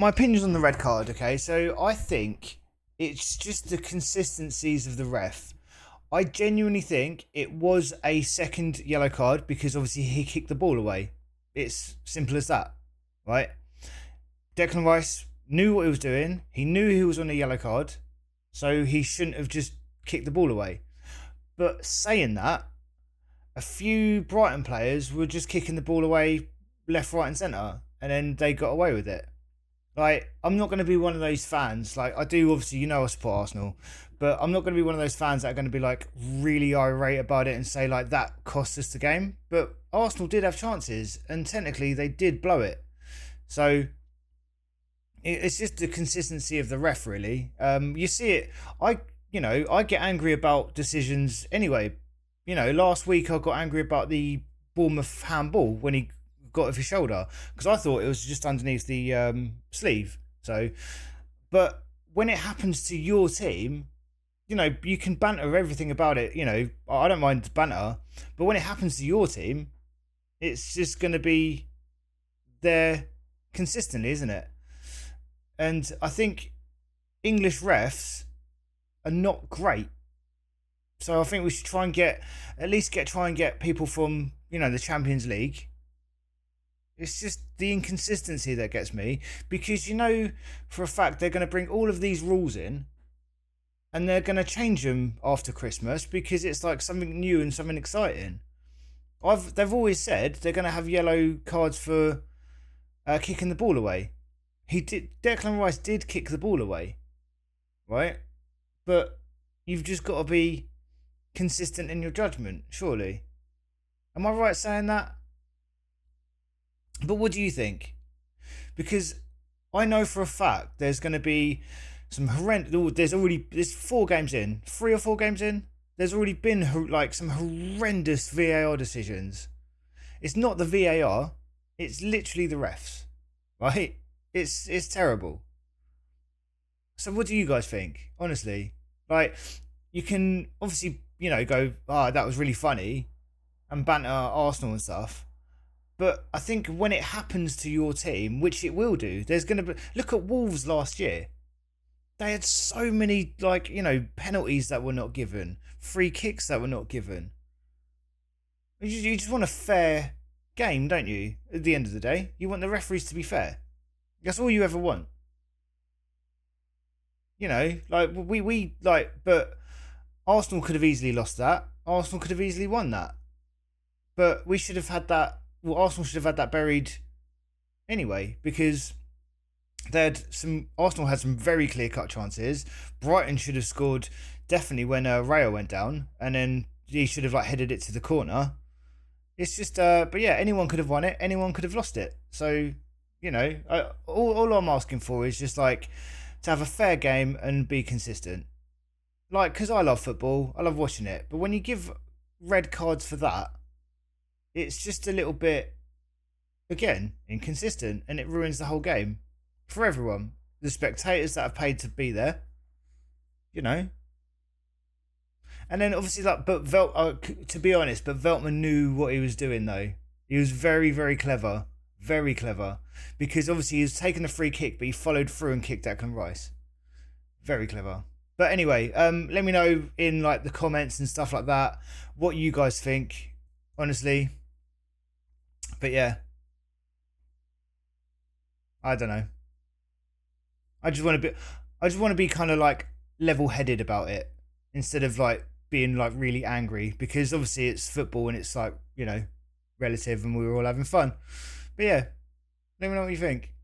my opinions on the red card. Okay, so I think it's just the consistencies of the ref. I genuinely think it was a second yellow card because obviously he kicked the ball away. It's simple as that, right? Declan Rice knew what he was doing. He knew he was on a yellow card, so he shouldn't have just kicked the ball away. But saying that, a few Brighton players were just kicking the ball away left, right, and centre, and then they got away with it. Like, I'm not going to be one of those fans. Like, I do obviously, I support Arsenal, but I'm not going to be one of those fans that are going to be like really irate about it and say like that cost us the game. But Arsenal did have chances, and technically they did blow it. So it's just the consistency of the ref, really. You see it. I get angry about decisions anyway. Last week I got angry about the Bournemouth handball when he got off his shoulder because I thought it was just underneath the sleeve. So, but when it happens to your team, you can banter everything about it. I don't mind banter, but when it happens to your team, it's just going to be there consistently, isn't it? And I think English refs are not great. So I think we should try and try and get people from, the Champions League. It's just the inconsistency that gets me because for a fact they're going to bring all of these rules in and they're going to change them after Christmas because it's like something new and something exciting. They've always said they're going to have yellow cards for kicking the ball away. Declan Rice did kick the ball away, right? But you've just got to be consistent in your judgment, surely. Am I right saying that? But what do you think? Because I know for a fact there's going to be some horrendous. There's 4 games in, 3 or 4 games in. There's already been like some horrendous VAR decisions. It's not the VAR. It's literally the refs, right? It's terrible. So what do you guys think? Honestly, like you can obviously go, that was really funny, and banter Arsenal and stuff. But I think when it happens to your team, which it will do, there's going to be. Look at Wolves last year. They had so many penalties that were not given, free kicks that were not given. You just want a fair game, don't you? At the end of the day, you want the referees to be fair. That's all you ever want. But Arsenal could have easily lost that. Arsenal could have easily won that. But we should have had that. Well, Arsenal should have had that buried anyway because Arsenal had some very clear cut chances. Brighton should have scored definitely when Rayo went down, and then he should have headed it to the corner. It's just, but yeah, anyone could have won it. Anyone could have lost it. So all I'm asking for is just to have a fair game and be consistent. Because I love football, I love watching it. But when you give red cards for that, it's just a little bit, again, inconsistent, and it ruins the whole game for everyone. The spectators that have paid to be there, And then obviously, to be honest, but Veltman knew what he was doing though. He was very, very clever. Very clever. Because obviously he was taking a free kick, but he followed through and kicked Declan Rice. Very clever. But anyway, let me know in the comments and stuff like that what you guys think, honestly. But yeah, I don't know. I just want to be kind of level-headed about it instead of being really angry because obviously it's football and it's relative and we were all having fun. But yeah, let me know what you think.